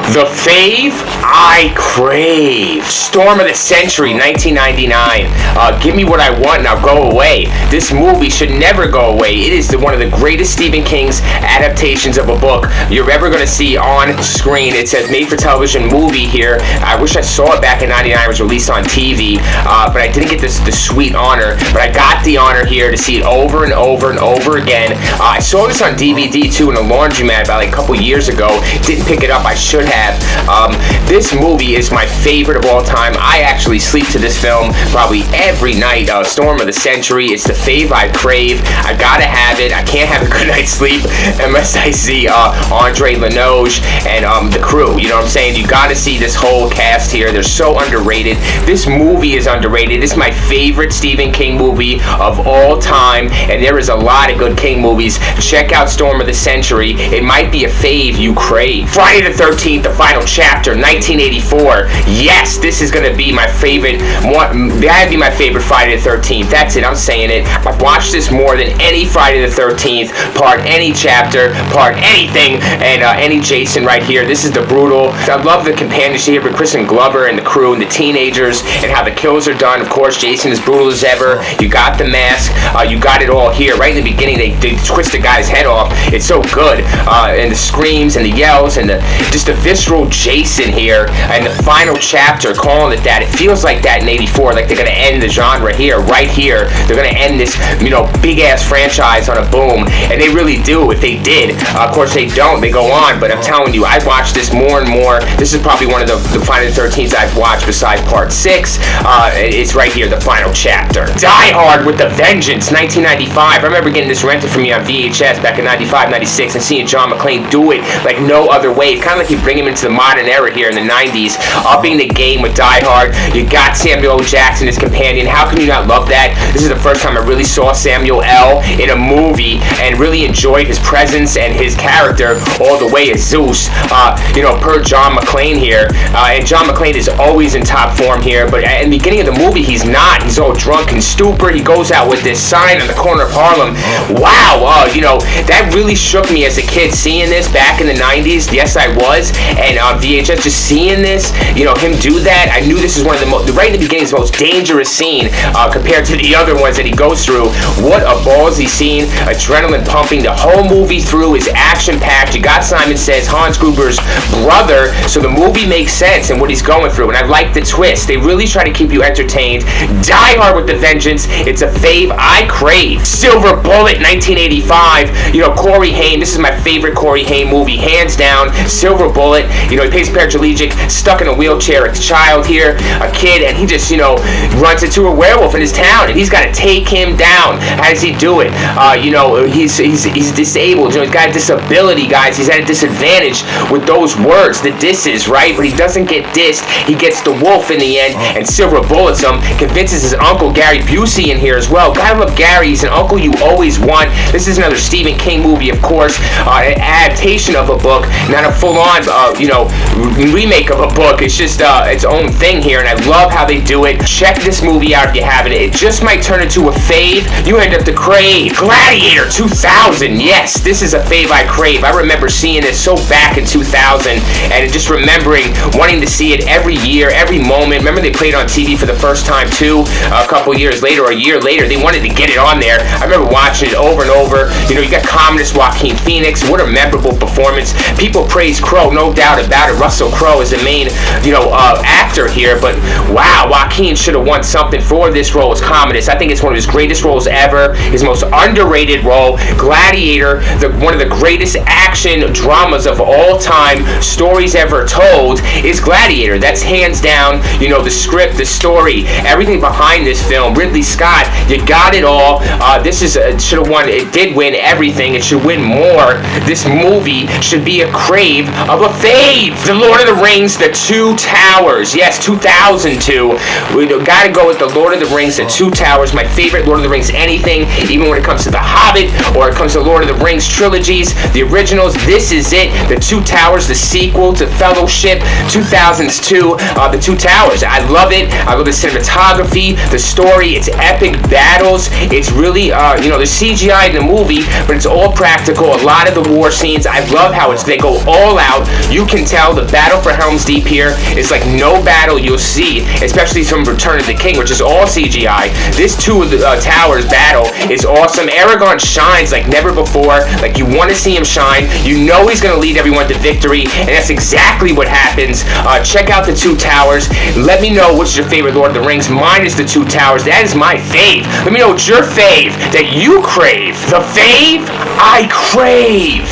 The Fave I Crave. Storm of the Century, 1999. Give me what I want and I'll go away. This movie should never go away. It is one of the greatest Stephen King's adaptations of a book you're ever going to see on screen. It says made-for-television movie here. I wish I saw it back in 99. It was released on TV, but I didn't get the sweet honor. But I got the honor here to see it over and over and over again. I saw this on DVD too in a laundromat about like a couple years ago. Didn't pick it up. I should have. This movie is my favorite of all time. I actually sleep to this film probably every night. Storm of the Century. It's the Fave I Crave. I gotta have it. I can't have a good night's sleep unless I see Andre Lenoge and the crew. You know what I'm saying? You gotta see this whole cast here. They're so underrated. This movie is underrated. It's my favorite Stephen King movie of all time, and there is a lot of good King movies. Check out Storm of the Century. It might be a fave you crave. Friday the 13th, the final chapter, 1984. Yes, this is gonna be my favorite. That'd be my favorite Friday the 13th. That's it. I'm saying it. I've watched this more than any Friday the 13th part, any chapter, part, anything, and any Jason right here. This is the brutal. I love the companionship here with Chris and Glover and the crew and the teenagers and how the kills are done. Of course, Jason is brutal as ever. You got the mask. You got it all here. Right in the beginning, they twist the guy's head off. It's so good. And the screams and the yells and just the visceral Jason here. And the final chapter, calling it that. It feels like that in 84. Like they're going to end the genre here, right here. They're going to end this, big-ass franchise on a boom. And they really do if they did. Of course, they don't. They go on. But I'm telling you, I've watched this more and more. This is probably one of the Final 13s I've watched besides part 6. It's right here, the final chapter. Die Hard with a Vengeance, 1995. I remember getting this rented for me on VHS back in 95, 96 and seeing John McClane do it like no other way. It's kind of like you bring him into the modern era here in the 90s. Upping the game with Die Hard. You got Samuel L. Jackson, his companion. How can you not love that? This is the first time I really saw Samuel L. in a movie and really enjoyed his presence and his character all the way as Zeus. Per John McClane here. And John McClane is always in top form here, but in the beginning of the movie, he's not. He's all drunk and stupid. He goes out with this sign on the corner of Harlem. Wow, that really shook me as a kid seeing this back in the 90s. Yes, I was. And on VHS, just seeing this, him do that, I knew this is one of the most, right in the beginning, the most dangerous scene compared to the other ones that he goes through. What a ballsy scene. Adrenaline pumping. The whole movie through is action-packed. You got Simon Says, Hans Gruber's brother, so the movie makes sense and what he's going through. And I like the twist. They really try to keep you entertained. Die Hard with the Vengeance. It's a fave I crave. Silver Bullet, 1985. Corey Haim. This is my favorite Corey Haim movie, hands down. Silver Bullet. He plays paraplegic, stuck in a wheelchair, a child here, a kid, and he just, runs into a werewolf in his town, and he's got to take him down. How does he do it? He's disabled. He's got a disability, guys. He's at a disadvantage with those words, the disses, right? But he doesn't get dissed. He gets the wolf in the end, and Silver Bullets him, convinces his uncle Gary Busey in here as well. Gotta love Gary. He's an uncle you always want. This is another Stephen King movie, of course, an adaptation of a book, not a full-on, remake of a book. It's just its own thing here, and I love how they do it. Check this movie out if you haven't. It just might turn into a fave. You end up to crave. Gladiator 2000. Yes, this is a fave I crave. I remember seeing this so back in 2000, and just remembering wanting to see it every year, every moment. Remember they played it on TV for the first time too, a couple years later or a year later. They wanted to get it on there. I remember watching it over and over. You got communist Joaquin Phoenix. What a memorable performance. People praise Crowe, no doubt about it. Russell Crowe is the main, actor here, but wow, Joaquin should have won something for this role as communist. I think it's one of his greatest roles ever, his most underrated role. Gladiator, one of the greatest action dramas of all time, stories ever told, is Gladiator. That's hands down, the script, the story, everything behind this film. Ridley Scott, you got it all. This is should have won. It did win everything. It should win more. This movie should be a crave of a fave. The Lord of the Rings, The Two Towers. Yes, 2002. We gotta go with The Lord of the Rings, The Two Towers. My favorite Lord of the Rings anything, even when it comes to The Hobbit or it comes to Lord of the Rings trilogies, the originals. This is it. The Two Towers, the sequel to Fellowship, 2002. The Two Towers. I love it. I love the cinematography, the story. It's epic battles. It's really, there's CGI in the movie, but it's all practical. A lot of the war scenes, I love how they go all out. You you can tell the battle for Helm's Deep here is like no battle you'll see, especially from Return of the King, which is all CGI. This Two of the Towers battle is awesome. Aragorn shines like never before. Like, you want to see him shine. You know he's going to lead everyone to victory, and that's exactly what happens. Check out the Two Towers. Let me know what's your favorite Lord of the Rings. Mine is the Two Towers. That is my fave. Let me know what's your fave that you crave. The fave I crave.